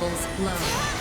Rebels glow.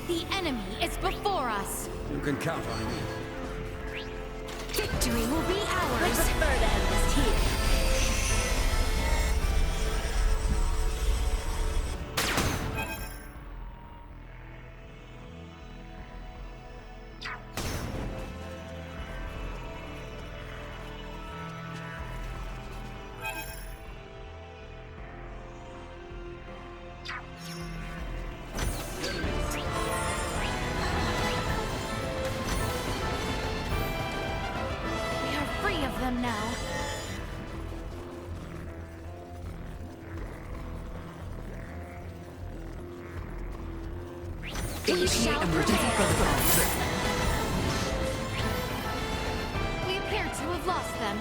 The enemy is before us. You can count on me. Victory will be ours. I prefer to end this here. Them now. Initiate emergency protocol. We appear to have lost them.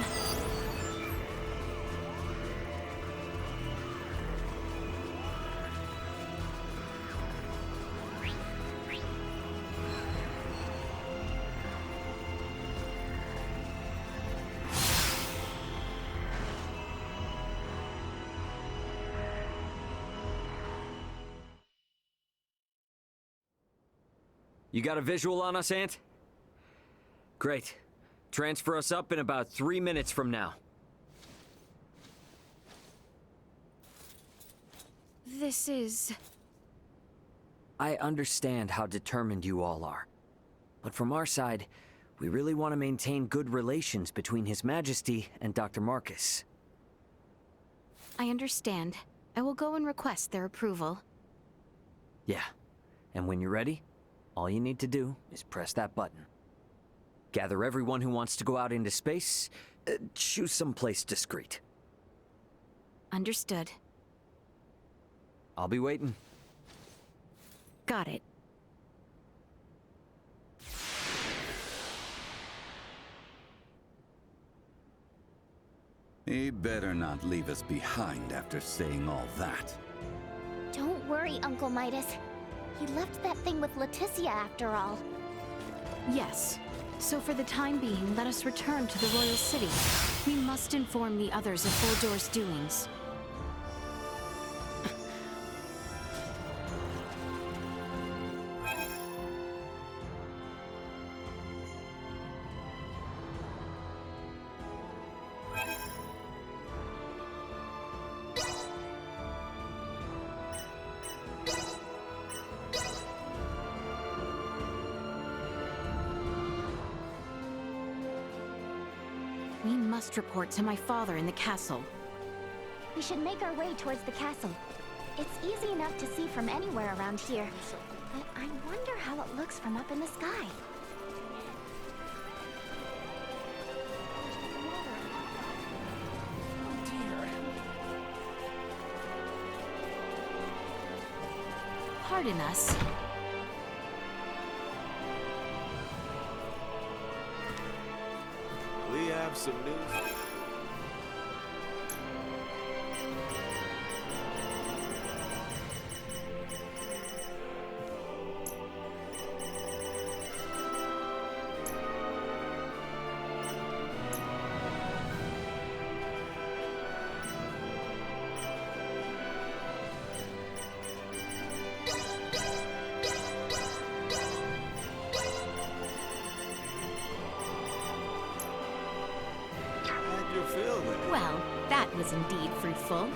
You got a visual on us, Ant? Great. Transfer us up in about 3 minutes from now. This is... I understand how determined you all are. But from our side, we really want to maintain good relations between His Majesty and Dr. Marcus. I understand. I will go and request their approval. Yeah. And when you're ready, all you need to do is press that button. Gather everyone who wants to go out into space. Choose someplace discreet. Understood. I'll be waiting. Got it. He better not leave us behind after saying all that. Don't worry, Uncle Midas. He left that thing with Leticia after all. Yes. So for the time being, let us return to the Royal City. We must inform the others of Voldor's doings. We must report to my father in the castle. We should make our way towards the castle. It's easy enough to see from anywhere around here. But I wonder how it looks from up in the sky. Pardon us. We have some news. How'd you feel then? Well, that was indeed fruitful.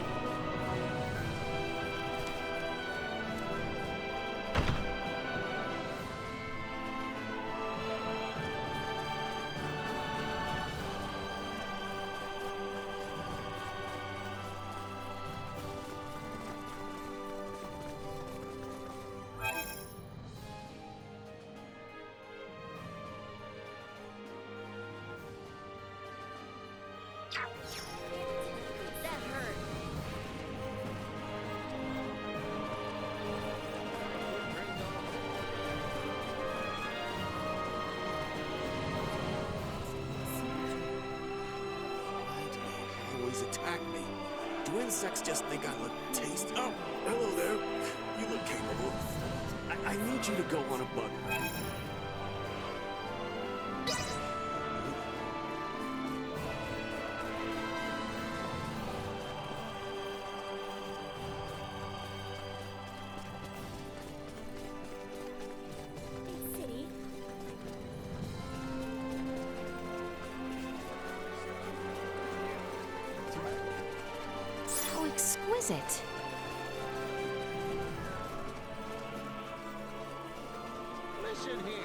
That hurt. Why do they always attack me? Do insects just think I look tasty? Oh, hello there. You look capable. I need you to go on a bug hunt. Big city. How exquisite. Listen here.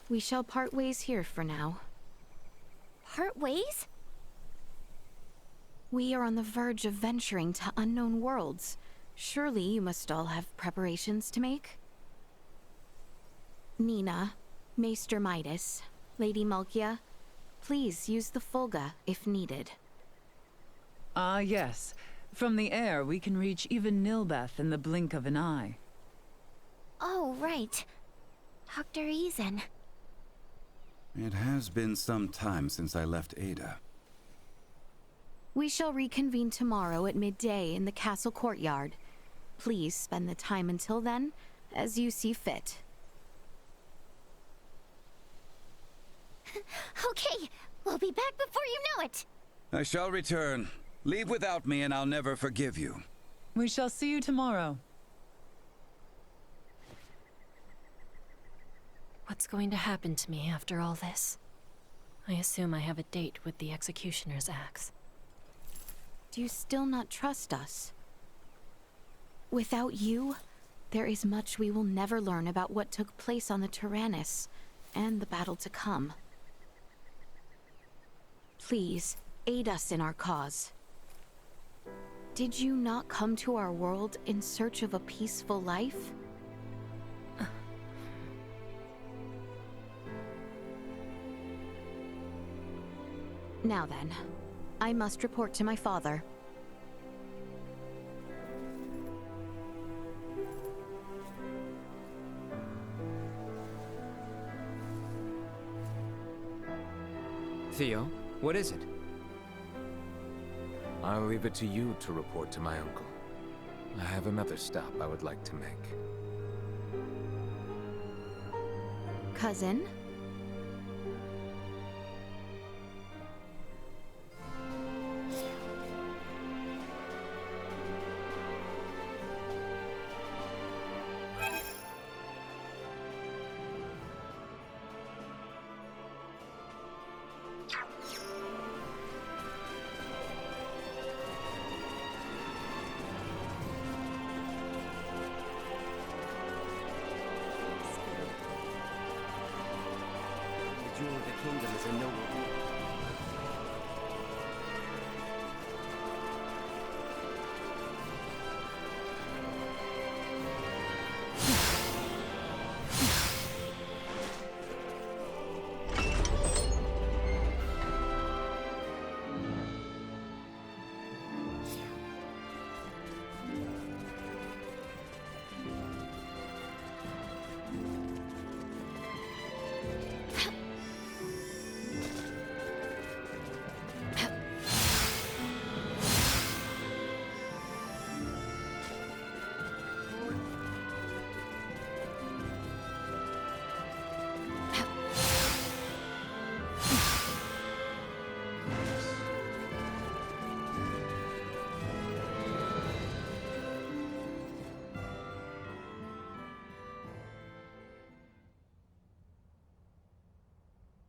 We shall part ways here for now. Part ways? We are on the verge of venturing to unknown worlds. Surely you must all have preparations to make? Nina, Maester Midas, Lady Malkia, please use the Fulga if needed. Ah, yes. From the air, we can reach even Nilbeth in the blink of an eye. Oh, right. Dr. Eason. It has been some time since I left Ada. We shall reconvene tomorrow at midday in the castle courtyard. Please spend the time until then as you see fit. Okay, we'll be back before you know it. I shall return. Leave without me and I'll never forgive you. We shall see you tomorrow. What's going to happen to me after all this? I assume I have a date with the Executioner's axe. Do you still not trust us? Without you, there is much we will never learn about what took place on the Tyrannus and the battle to come. Please, aid us in our cause. Did you not come to our world in search of a peaceful life? Now then, I must report to my father. Theo, what is it? I'll leave it to you to report to my uncle. I have another stop I would like to make. Cousin? The jewel of the kingdom is a noble deed.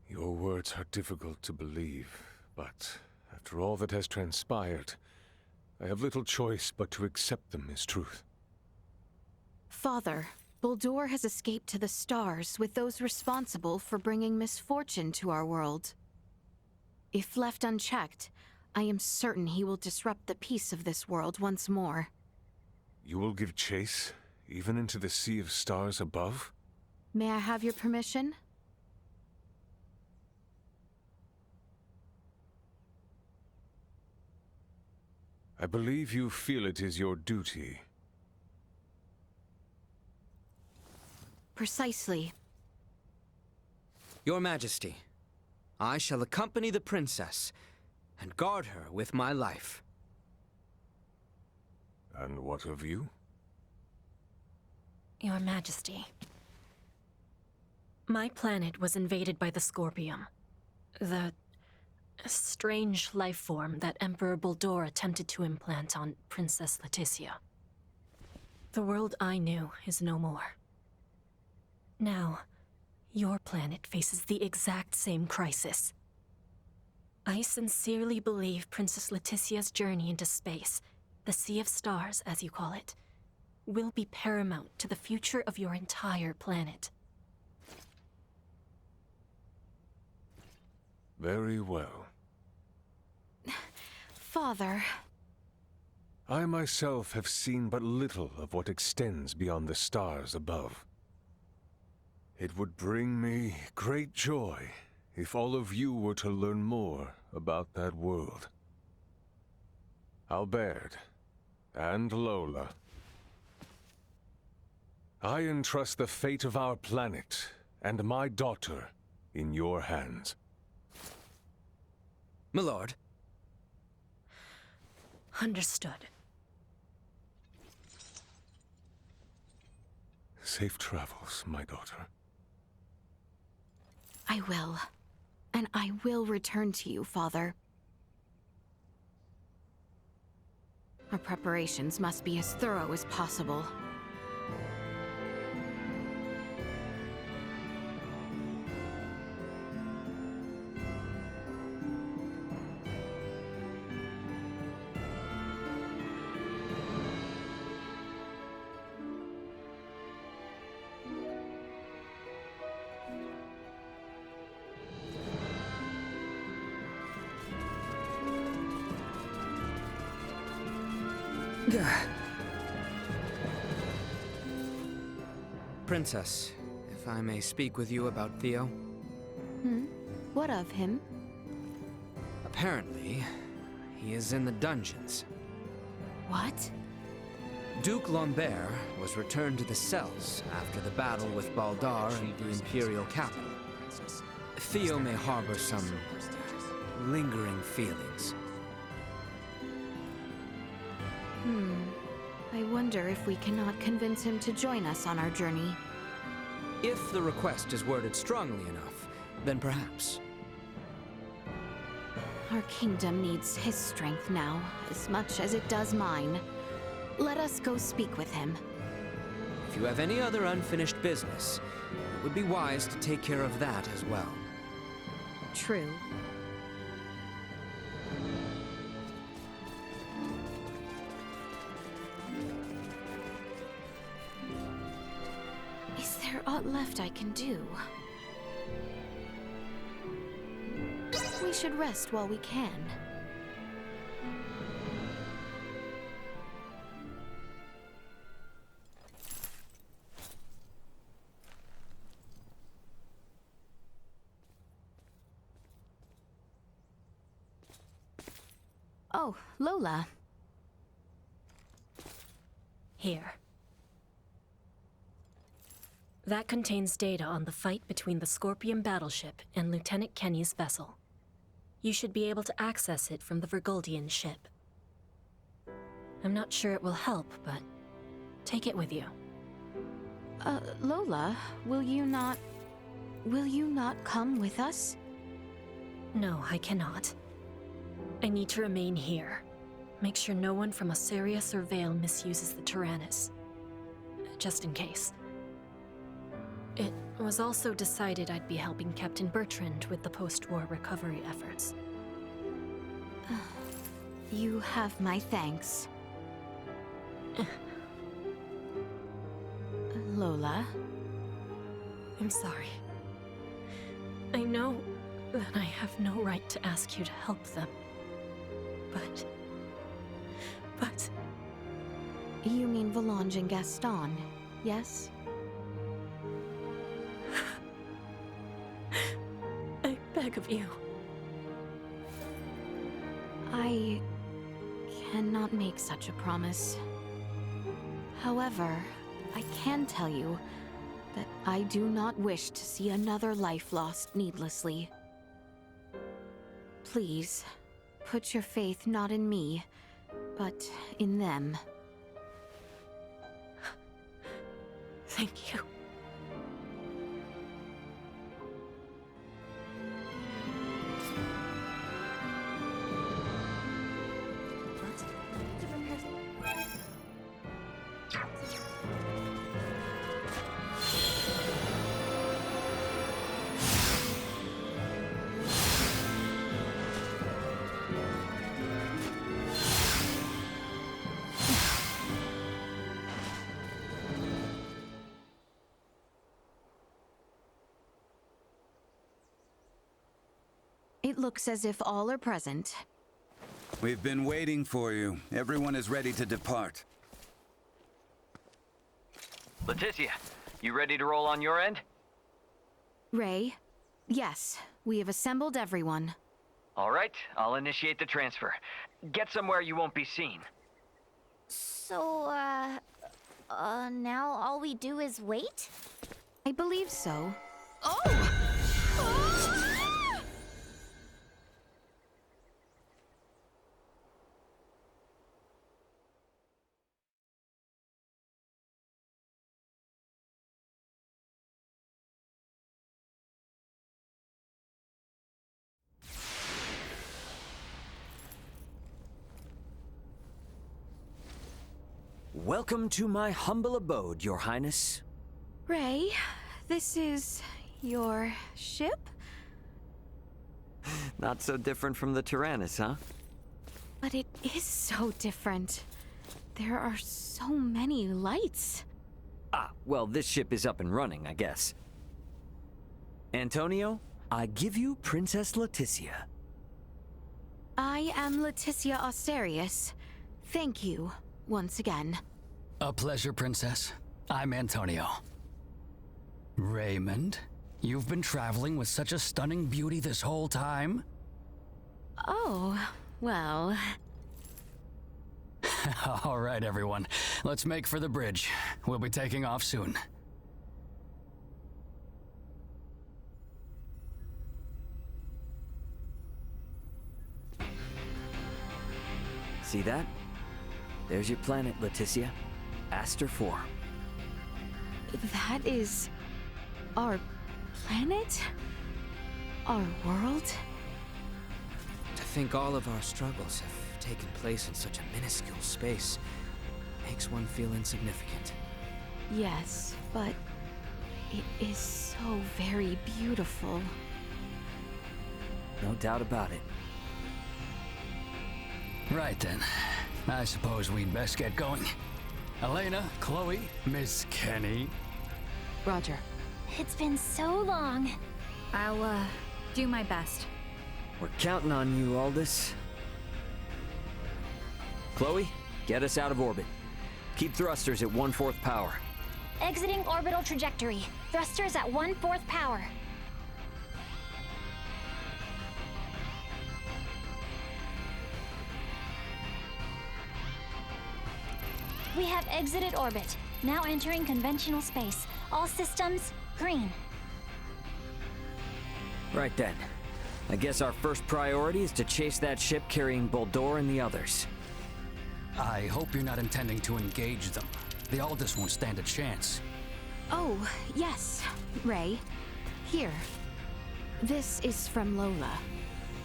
Your words are difficult to believe, but after all that has transpired, I have little choice but to accept them as truth. Father, Buldur has escaped to the stars with those responsible for bringing misfortune to our world. If left unchecked, I am certain he will disrupt the peace of this world once more. You will give chase, even into the sea of stars above? May I have your permission? I believe you feel it is your duty. Precisely. Your Majesty, I shall accompany the princess and guard her with my life. And what of you? Your Majesty, my planet was invaded by the Scorpium, the strange life form that Emperor Buldur attempted to implant on Princess Leticia. The world I knew is no more. Now, your planet faces the exact same crisis. I sincerely believe Princess Leticia's journey into space, the Sea of Stars, as you call it, will be paramount to the future of your entire planet. Very well. Father. I myself have seen but little of what extends beyond the stars above. It would bring me great joy if all of you were to learn more about that world. Albert and Lola, I entrust the fate of our planet and my daughter in your hands. My lord. Understood. Safe travels, my daughter. I will. And I will return to you, Father. Our preparations must be as thorough as possible. Princess, if I may speak with you about Theo. What of him? Apparently, he is in the dungeons. What? Duke Lambert was returned to the cells after the battle with Baldar and the Imperial capital. Theo may harbor some lingering feelings. I wonder if we cannot convince him to join us on our journey. If the request is worded strongly enough, then perhaps. Our kingdom needs his strength now, as much as it does mine. Let us go speak with him. If you have any other unfinished business, it would be wise to take care of that as well. True. Is there aught left I can do? We should rest while we can. Oh, Lola. Here. That contains data on the fight between the Scorpion battleship and Lieutenant Kenny's vessel. You should be able to access it from the Vergoldian ship. I'm not sure it will help, but take it with you. Lola, will you not come with us? No, I cannot. I need to remain here. Make sure no one from Osirius or Vale misuses the Tyrannus. Just in case. It was also decided I'd be helping Captain Bertrand with the post-war recovery efforts. You have my thanks. Lola? I'm sorry. I know that I have no right to ask you to help them. But... You mean Volange and Gaston, yes? I beg of you. I cannot make such a promise. However, I can tell you that I do not wish to see another life lost needlessly. Please, put your faith not in me, but in them. Thank you. It looks as if all are present. We've been waiting for you. Everyone is ready to depart. Leticia, you ready to roll on your end? Ray? Yes, we have assembled everyone. All right, I'll initiate the transfer. Get somewhere you won't be seen. So, now all we do is wait? I believe so. Oh! Welcome to my humble abode, Your Highness. Ray, this is your ship? Not so different from the Tyrannus, huh? But it is so different. There are so many lights. Ah, well, this ship is up and running, I guess. Antonio, I give you Princess Leticia. I am Leticia Osirius. Thank you, once again. A pleasure, Princess. I'm Antonio. Raymond, you've been traveling with such a stunning beauty this whole time? Oh, well... All right, everyone. Let's make for the bridge. We'll be taking off soon. See that? There's your planet, Leticia. Aster 4. That is... our planet? Our world? To think all of our struggles have taken place in such a minuscule space makes one feel insignificant. Yes, but it is so very beautiful. No doubt about it. Right then. I suppose we'd best get going. Elena, Chloe, Miss Kenny. Roger. It's been so long. I'll, do my best. We're counting on you, Aldous. Chloe, get us out of orbit. Keep thrusters at 1/4 power. Exiting orbital trajectory. Thrusters at 1/4 power. We have exited orbit. Now entering conventional space. All systems, green. Right then. I guess our first priority is to chase that ship carrying Buldur and the others. I hope you're not intending to engage them. The Aldous won't stand a chance. Oh, yes, Ray. Here. This is from Lola.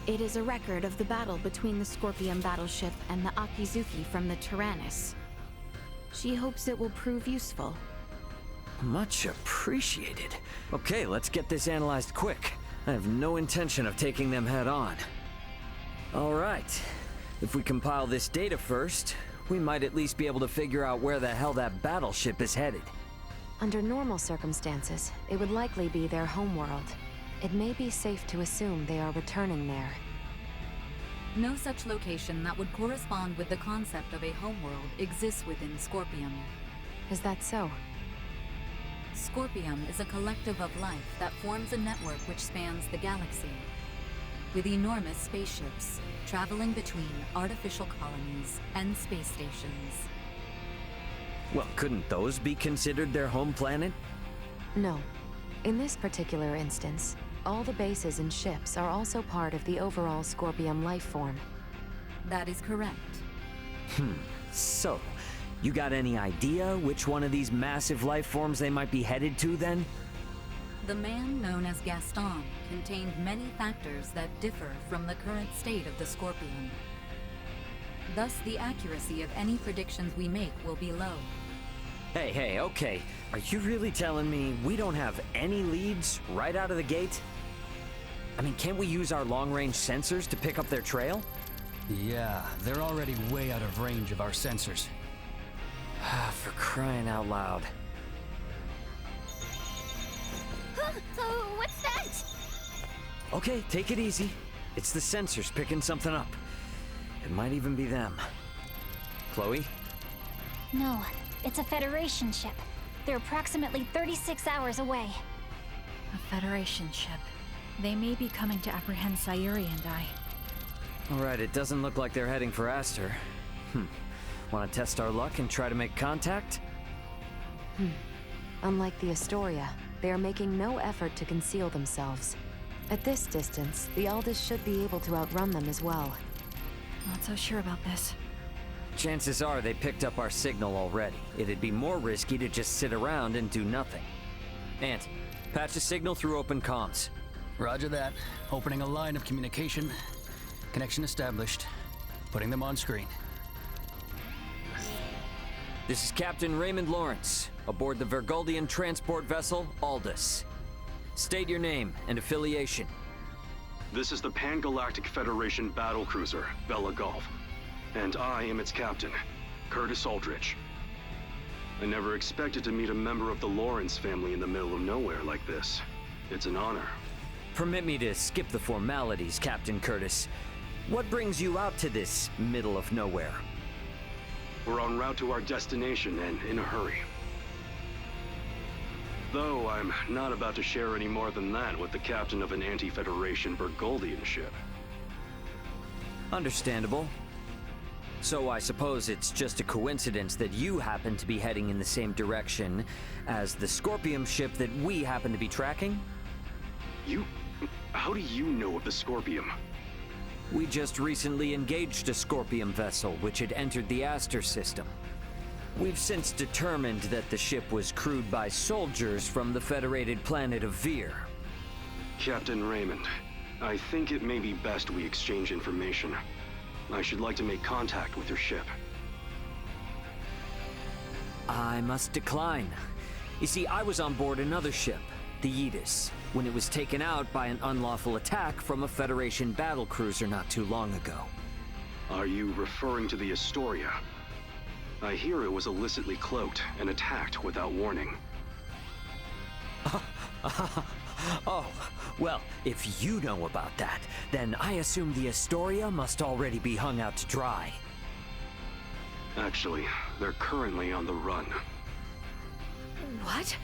It is a record of the battle between the Scorpion battleship and the Akizuki from the Tyrannus. She hopes it will prove useful. Much appreciated. Okay, let's get this analyzed quick. I have no intention of taking them head on. All right. If we compile this data first, we might at least be able to figure out where the hell that battleship is headed. Under normal circumstances, it would likely be their homeworld. It may be safe to assume they are returning there. No such location that would correspond with the concept of a homeworld exists within Scorpium. Is that so? Scorpium is a collective of life that forms a network which spans the galaxy, with enormous spaceships traveling between artificial colonies and space stations. Well, couldn't those be considered their home planet? No. In this particular instance, all the bases and ships are also part of the overall Scorpium life form. That is correct. So, you got any idea which one of these massive life forms they might be headed to then? The man known as Gaston contained many factors that differ from the current state of the Scorpion. Thus, the accuracy of any predictions we make will be low. Hey, okay. Are you really telling me we don't have any leads right out of the gate? I mean, can't we use our long-range sensors to pick up their trail? Yeah, they're already way out of range of our sensors. For crying out loud. What's that? Okay, take it easy. It's the sensors picking something up. It might even be them. Chloe? No, it's a Federation ship. They're approximately 36 hours away. A Federation ship. They may be coming to apprehend Sayuri and I. Alright, it doesn't look like they're heading for Aster. Want to test our luck and try to make contact? Unlike the Astoria, they are making no effort to conceal themselves. At this distance, the Aldous should be able to outrun them as well. Not so sure about this. Chances are they picked up our signal already. It'd be more risky to just sit around and do nothing. Ant, patch a signal through open comms. Roger that. Opening a line of communication. Connection established. Putting them on screen. This is Captain Raymond Lawrence, aboard the Verguldian transport vessel Aldous. State your name and affiliation. This is the Pan-Galactic Federation battlecruiser, Bella Gulf, and I am its captain, Curtis Aldrich. I never expected to meet a member of the Lawrence family in the middle of nowhere like this. It's an honor. Permit me to skip the formalities, Captain Curtis. What brings you out to this middle of nowhere? We're en route to our destination and in a hurry. Though I'm not about to share any more than that with the captain of an anti-Federation Burgoldian ship. Understandable. So I suppose it's just a coincidence that you happen to be heading in the same direction as the Scorpium ship that we happen to be tracking? How do you know of the Scorpium? We just recently engaged a Scorpium vessel which had entered the Aster system. We've since determined that the ship was crewed by soldiers from the federated planet of Vir. Captain Raymond, I think it may be best we exchange information. I should like to make contact with your ship. I must decline. You see, I was on board another ship, the Aegis, when it was taken out by an unlawful attack from a Federation battlecruiser not too long ago. Are you referring to the Astoria? I hear it was illicitly cloaked and attacked without warning. Oh, well, if you know about that, then I assume the Astoria must already be hung out to dry. Actually, they're currently on the run. What?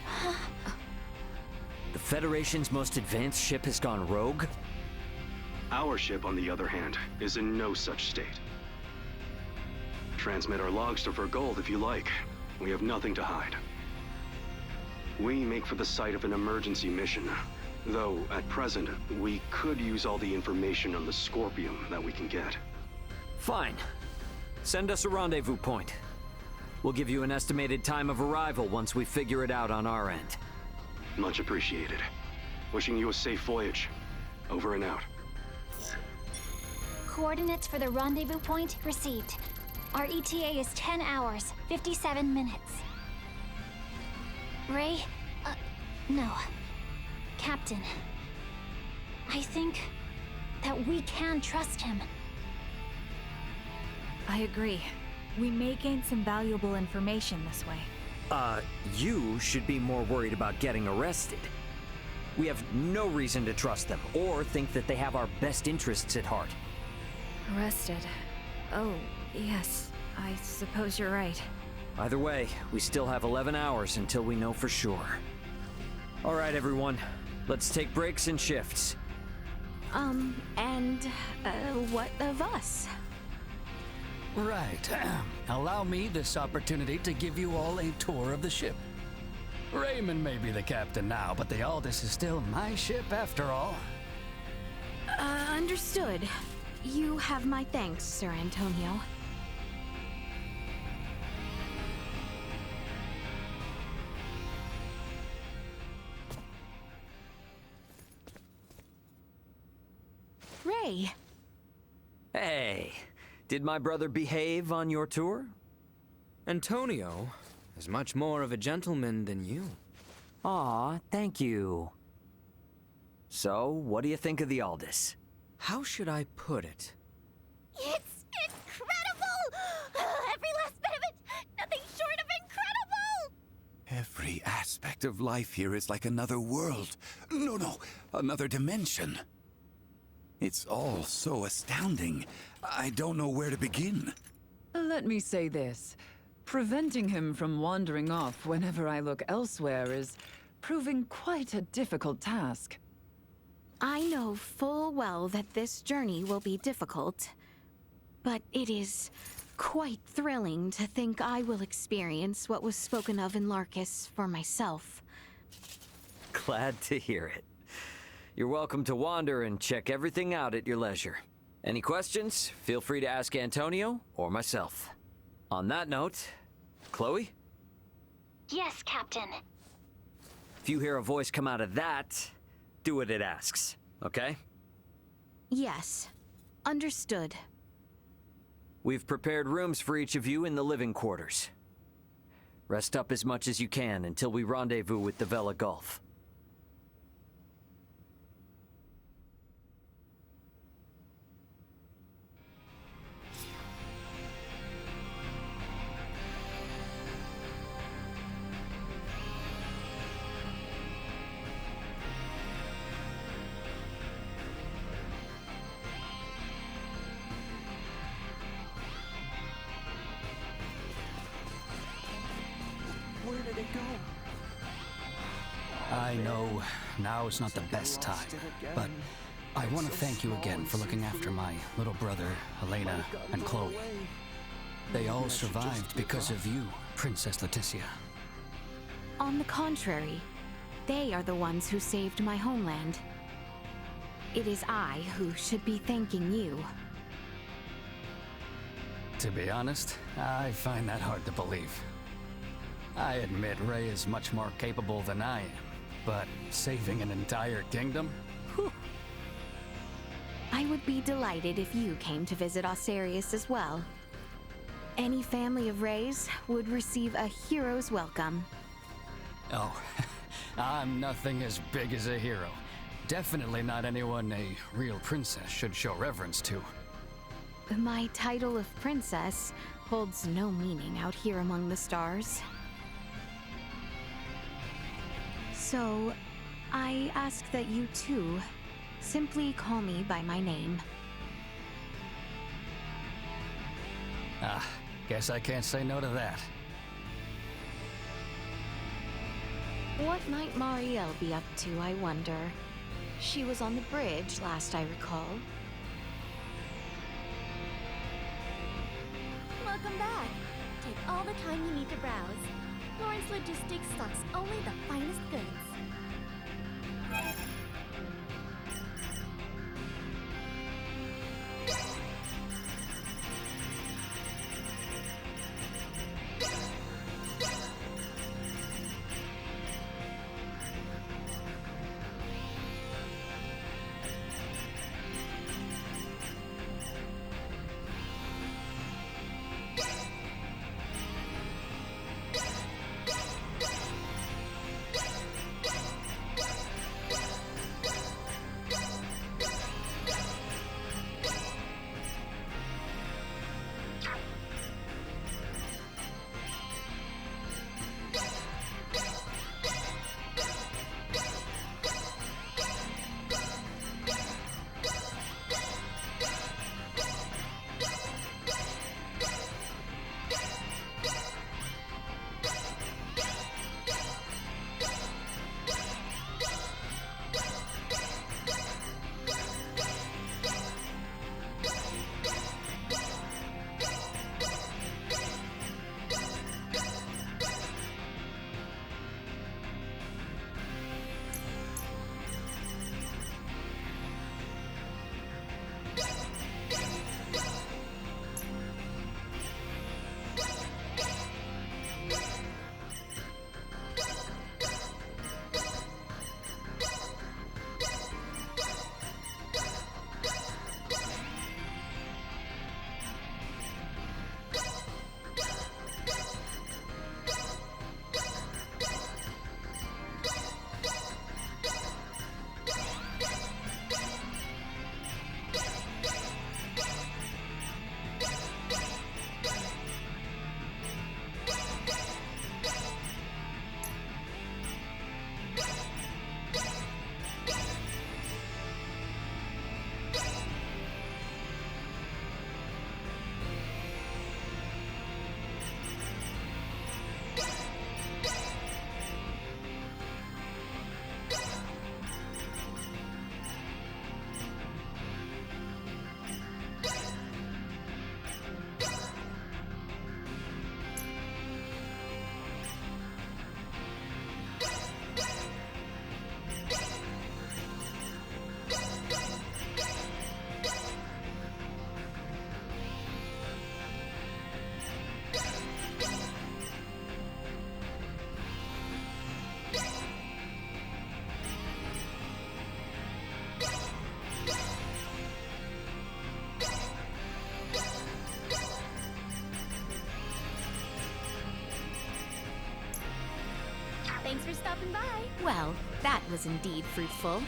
The Federation's most advanced ship has gone rogue? Our ship, on the other hand, is in no such state. Transmit our logs to Vergold if you like. We have nothing to hide. We make for the site of an emergency mission, though at present, we could use all the information on the Scorpium that we can get. Fine. Send us a rendezvous point. We'll give you an estimated time of arrival once we figure it out on our end. Much appreciated. Wishing you a safe voyage. Over and out. Coordinates for the rendezvous point received. Our ETA is 10 hours, 57 minutes. Ray? No. Captain. I think that we can trust him. I agree. We may gain some valuable information this way. You should be more worried about getting arrested. We have no reason to trust them, or think that they have our best interests at heart. Arrested. Oh, yes. I suppose you're right. Either way, we still have 11 hours until we know for sure. All right, everyone. Let's take breaks and shifts. What of us? Right. Allow me this opportunity to give you all a tour of the ship. Raymond may be the captain now, but the Aldous is still my ship after all. Understood. You have my thanks, Sir Antonio. Ray. Hey, did my brother behave on your tour? Antonio is much more of a gentleman than you. Aw, thank you. So, what do you think of the Aldous? How should I put it? It's incredible! Every last bit of it! Nothing short of incredible! Every aspect of life here is like another world. No, another dimension. It's all so astounding. I don't know where to begin. Let me say this. Preventing him from wandering off whenever I look elsewhere is proving quite a difficult task. I know full well that this journey will be difficult, but it is quite thrilling to think I will experience what was spoken of in Larkus for myself. Glad to hear it. You're welcome to wander and check everything out at your leisure. Any questions? Feel free to ask Antonio or myself. On that note, Chloe? Yes, Captain. If you hear a voice come out of that, do what it asks, okay? Yes. Understood. We've prepared rooms for each of you in the living quarters. Rest up as much as you can until we rendezvous with the Vela Gulf. I know now is not the best time, but I want to thank you again for looking after my little brother, Elena, and Chloe. They all survived because of you, Princess Leticia. On the contrary, they are the ones who saved my homeland. It is I who should be thanking you. To be honest, I find that hard to believe. I admit Ray is much more capable than I am, but saving an entire kingdom? Whew. I would be delighted if you came to visit Osarius as well. Any family of Rays would receive a hero's welcome. Oh, I'm nothing as big as a hero. Definitely not anyone a real princess should show reverence to. My title of princess holds no meaning out here among the stars. So, I ask that you too simply call me by my name. Ah, guess I can't say no to that. What might Marielle be up to, I wonder? She was on the bridge, last I recall. Welcome back. Take all the time you need to browse. Lawrence Logistics stocks only the finest goods. Thanks for stopping by. Well, that was indeed fruitful.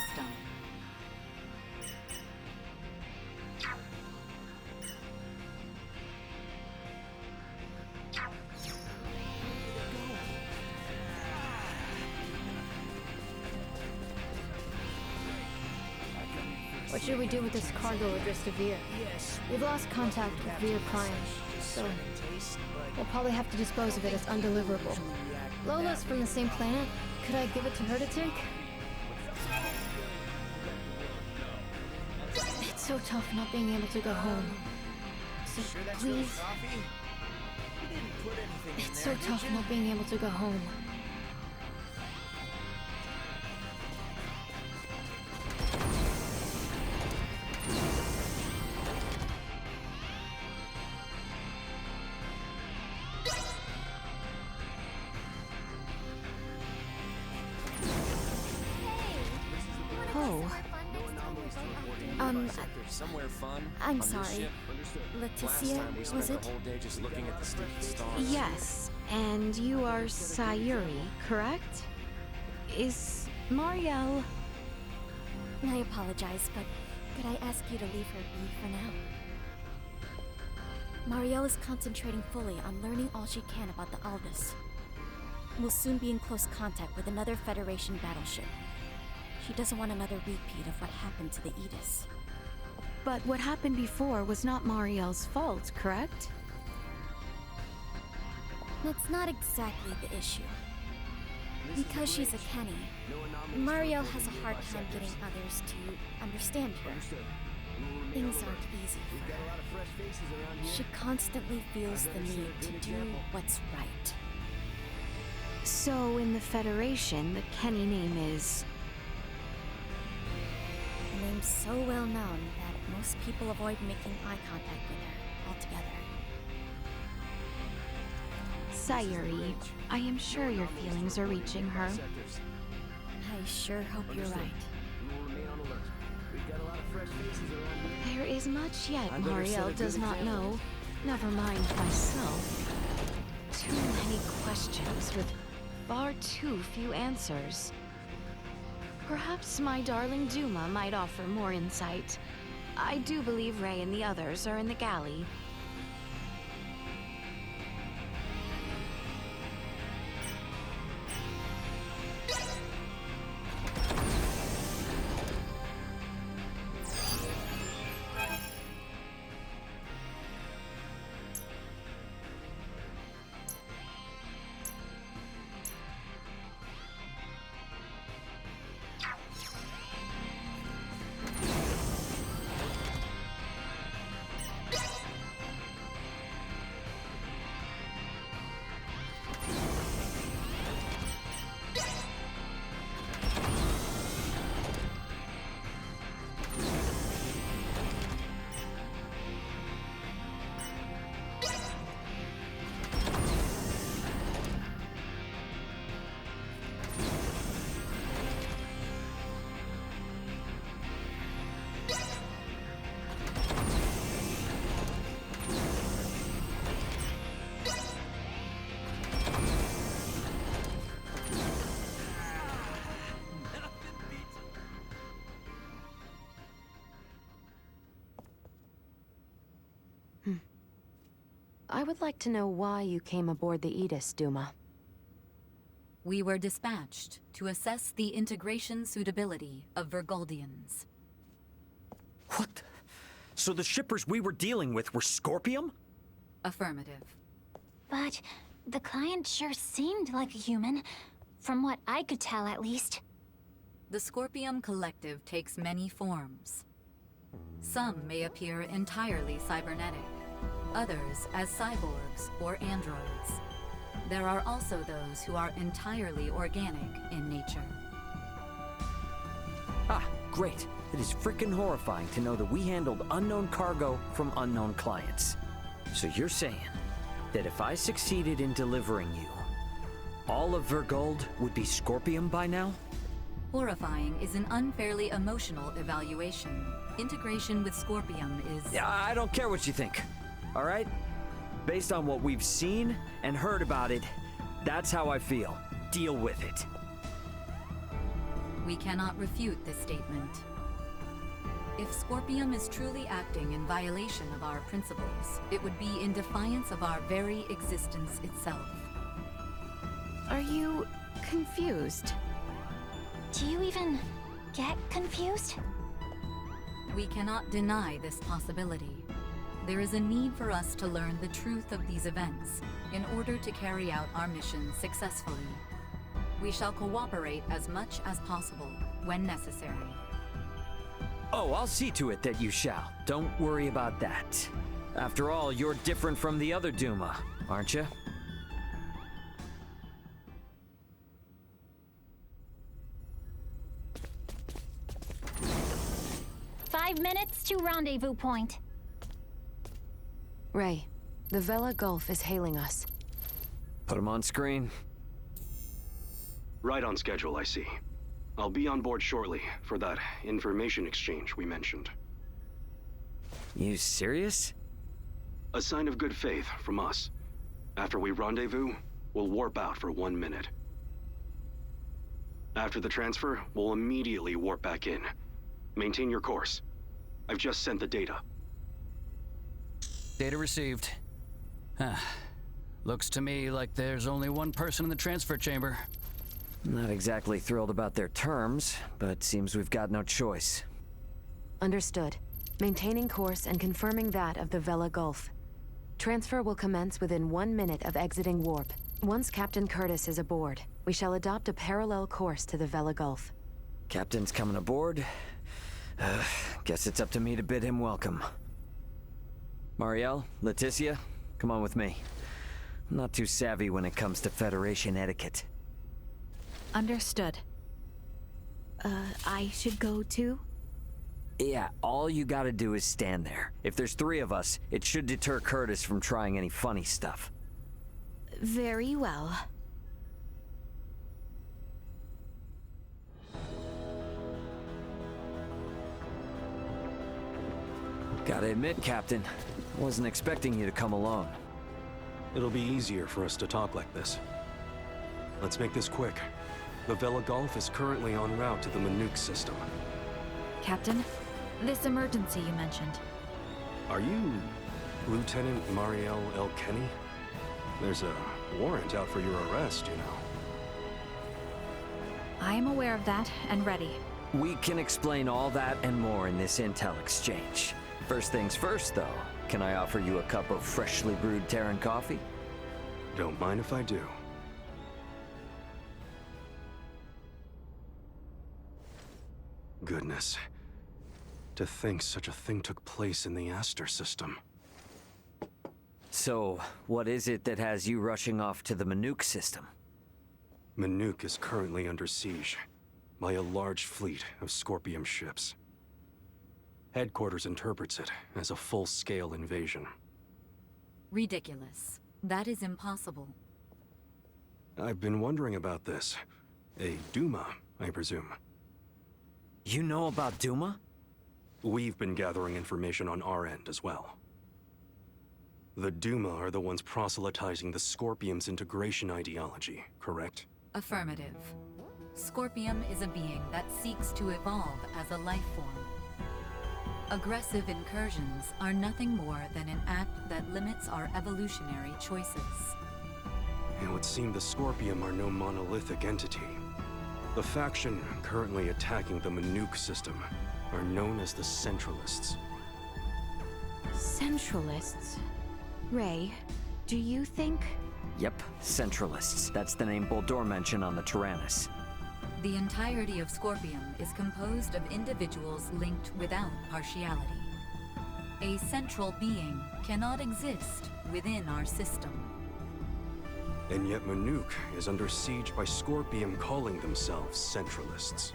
system. What should we do with this cargo addressed to Veer? We've lost contact with Veer Prime, so we'll probably have to dispose of it as undeliverable. Lola's from the same planet. Could I give it to her to take? It's so tough not being able to go home. So please. It's so tough not being able to go home. I'm sorry. Leticia, was it? Yes, and you are Sayuri, correct? Is Marielle... I apologize, but could I ask you to leave her be for now? Marielle is concentrating fully on learning all she can about the Aldous. We'll soon be in close contact with another Federation battleship. She doesn't want another repeat of what happened to the Aegis. But what happened before was not Marielle's fault, correct? That's not exactly the issue. Because she's a Kenny, Marielle has a hard time getting others to understand her. Things aren't easy for her. She constantly feels the need to do what's right. So in the Federation, the Kenny name is... The name's so well known that most people avoid making eye contact with her altogether. Sayuri, I am sure your feelings are reaching her. I sure hope you're right. There is much yet Marielle does not know. Never mind myself. Too many questions with far too few answers. Perhaps my darling Duma might offer more insight. I do believe Ray and the others are in the galley. I would like to know why you came aboard the Aegis, Duma. We were dispatched to assess the integration suitability of Virgoldians. What? So the shippers we were dealing with were Scorpium? Affirmative. But the client sure seemed like a human, from what I could tell at least. The Scorpium Collective takes many forms. Some may appear entirely cybernetic, others as cyborgs or androids. There are also those who are entirely organic in nature. Ah, great. It is frickin' horrifying to know that we handled unknown cargo from unknown clients. So you're saying that if I succeeded in delivering you, all of Virgold would be Scorpium by now? Horrifying is an unfairly emotional evaluation. Integration with Scorpium is... Yeah, I don't care what you think. All right? Based on what we've seen and heard about it, that's how I feel. Deal with it. We cannot refute this statement. If Scorpium is truly acting in violation of our principles, it would be in defiance of our very existence itself. Are you confused? Do you even get confused? We cannot deny this possibility. There is a need for us to learn the truth of these events in order to carry out our mission successfully. We shall cooperate as much as possible when necessary. Oh, I'll see to it that you shall. Don't worry about that. After all, you're different from the other Duma, aren't you? "5 minutes to rendezvous point." Ray, the Vela Gulf is hailing us. Put him on screen. Right on schedule, I see. I'll be on board shortly for that information exchange we mentioned. You serious? A sign of good faith from us. After we rendezvous, we'll warp out for 1 minute. After the transfer, we'll immediately warp back in. Maintain your course. I've just sent the data. Data received. Looks to me like there's only one person in the transfer chamber. Not exactly thrilled about their terms, but seems we've got no choice. Understood. Maintaining course and confirming that of the Vela Gulf. Transfer will commence within 1 minute of exiting warp. Once Captain Curtis is aboard, we shall adopt a parallel course to the Vela Gulf. Captain's coming aboard. Guess it's up to me to bid him welcome. Marielle, Leticia, come on with me. I'm not too savvy when it comes to Federation etiquette. Understood. I should go too? Yeah, all you gotta do is stand there. If there's 3 of us, it should deter Curtis from trying any funny stuff. Very well. Gotta admit, Captain, I wasn't expecting you to come alone. It'll be easier for us to talk like this. Let's make this quick. The Vela Gulf is currently en route to the Manuk system. Captain, this emergency you mentioned. Are you Lieutenant Marielle L. Kenny? There's a warrant out for your arrest, you know. I am aware of that and ready. We can explain all that and more in this intel exchange. First things first, though. Can I offer you a cup of freshly brewed Terran coffee? Don't mind if I do. Goodness. To think such a thing took place in the Aster system. So, what is it that has you rushing off to the Manuk system? Manuk is currently under siege by a large fleet of Scorpium ships. Headquarters interprets it as a full-scale invasion. Ridiculous. That is impossible. I've been wondering about this. A Duma, I presume. You know about Duma? We've been gathering information on our end as well. The Duma are the ones proselytizing the Scorpium's integration ideology, correct? Affirmative. Scorpium is a being that seeks to evolve as a life form. Aggressive incursions are nothing more than an act that limits our evolutionary choices. It would seem the Scorpium are no monolithic entity. The faction currently attacking the Manuk system are known as the Centralists. Centralists? Ray, do you think... Yep, Centralists. That's the name Boldor mentioned on the Tyrannus. The entirety of Scorpium is composed of individuals linked without partiality. A central being cannot exist within our system. And yet Manuk is under siege by Scorpium calling themselves Centralists.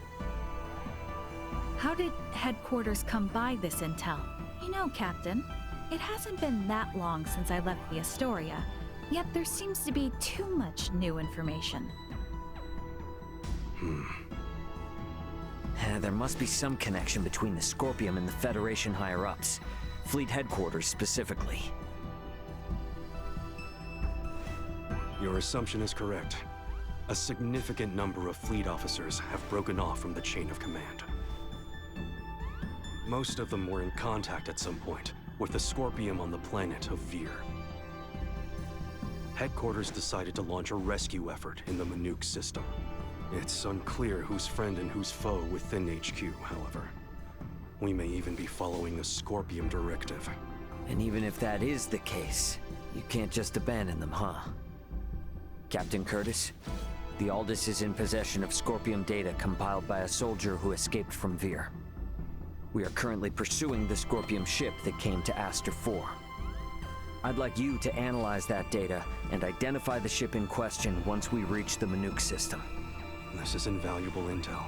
How did headquarters come by this intel? You know, Captain, it hasn't been that long since I left the Astoria, yet there seems to be too much new information. There must be some connection between the Scorpium and the Federation higher-ups. Fleet headquarters specifically. Your assumption is correct. A significant number of fleet officers have broken off from the chain of command. Most of them were in contact at some point with the Scorpium on the planet of Vir. Headquarters decided to launch a rescue effort in the Manuk system. It's unclear who's friend and who's foe within HQ, however. We may even be following a Scorpium directive. And even if that is the case, you can't just abandon them, huh? Captain Curtis, the Aldous is in possession of Scorpium data compiled by a soldier who escaped from Vir. We are currently pursuing the Scorpium ship that came to Aster 4. I'd like you to analyze that data and identify the ship in question once we reach the Manuk system. This is invaluable intel.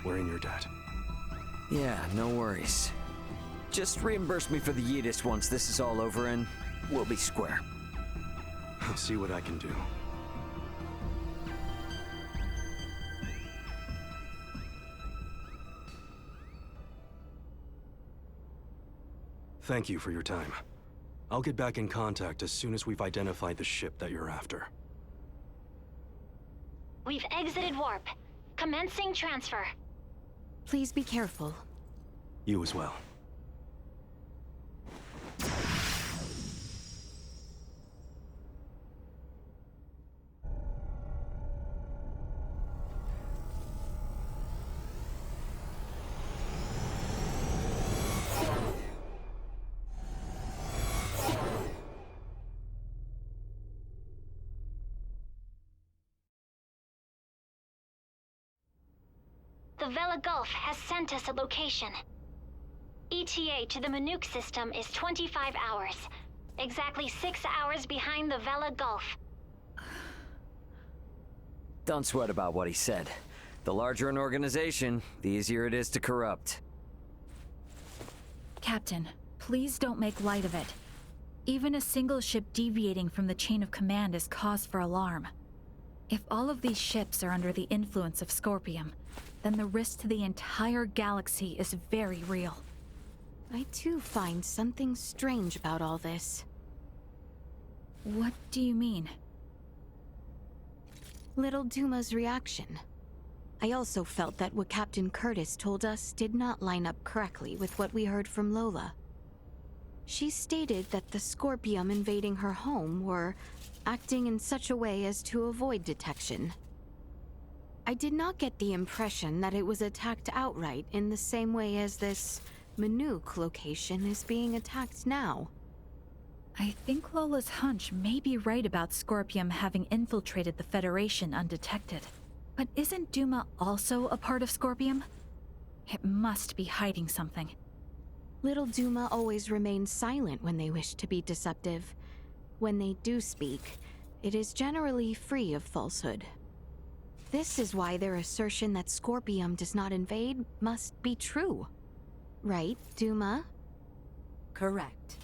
We're in your debt. Yeah, no worries. Just reimburse me for the Yidis once this is all over and we'll be square. I'll see what I can do. Thank you for your time. I'll get back in contact as soon as we've identified the ship that you're after. We've exited warp. Commencing transfer. Please be careful. You as well. The Vela Gulf has sent us a location. ETA to the Manuk system is 25 hours. Exactly 6 hours behind the Vela Gulf. Don't sweat about what he said. The larger an organization, the easier it is to corrupt. Captain, please don't make light of it. Even a single ship deviating from the chain of command is cause for alarm. If all of these ships are under the influence of Scorpium, then the risk to the entire galaxy is very real. I too find something strange about all this. What do you mean? Little Duma's reaction. I also felt that what Captain Curtis told us did not line up correctly with what we heard from Lola. She stated that the Scorpium invading her home were acting in such a way as to avoid detection. I did not get the impression that it was attacked outright in the same way as this Manuk location is being attacked now. I think Lola's hunch may be right about Scorpium having infiltrated the Federation undetected. But isn't Duma also a part of Scorpium? It must be hiding something. Little Duma always remains silent when they wish to be deceptive. When they do speak, it is generally free of falsehood. This is why their assertion that Scorpium does not invade must be true. Right, Duma? Correct.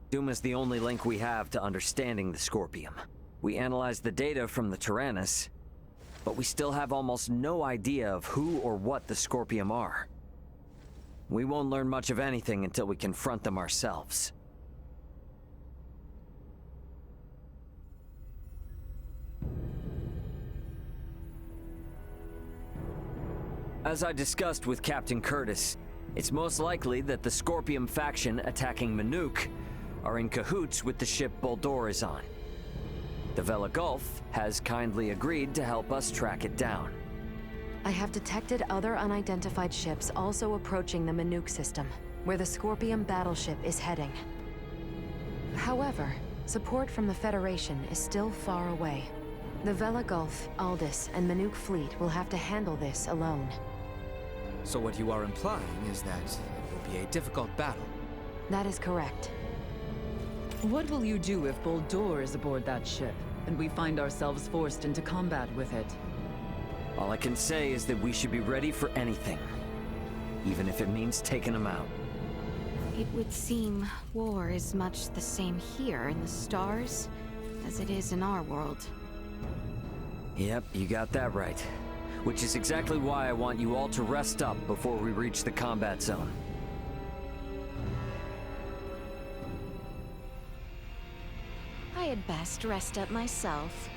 Duma's the only link we have to understanding the Scorpium. We analyzed the data from the Tyrannus, but we still have almost no idea of who or what the Scorpium are. We won't learn much of anything until we confront them ourselves. As I discussed with Captain Curtis, it's most likely that the Scorpium faction attacking Manuk are in cahoots with the ship Boldor is on. The Vela Gulf has kindly agreed to help us track it down. I have detected other unidentified ships also approaching the Manuk system, where the Scorpium battleship is heading. However, support from the Federation is still far away. The Vela Gulf, Aldous, and Manuk fleet will have to handle this alone. So what you are implying is that it will be a difficult battle. That is correct. What will you do if Boldor is aboard that ship, and we find ourselves forced into combat with it? All I can say is that we should be ready for anything, even if it means taking them out. It would seem war is much the same here in the stars as it is in our world. Yep, you got that right. Which is exactly why I want you all to rest up before we reach the combat zone. I had best rest up myself.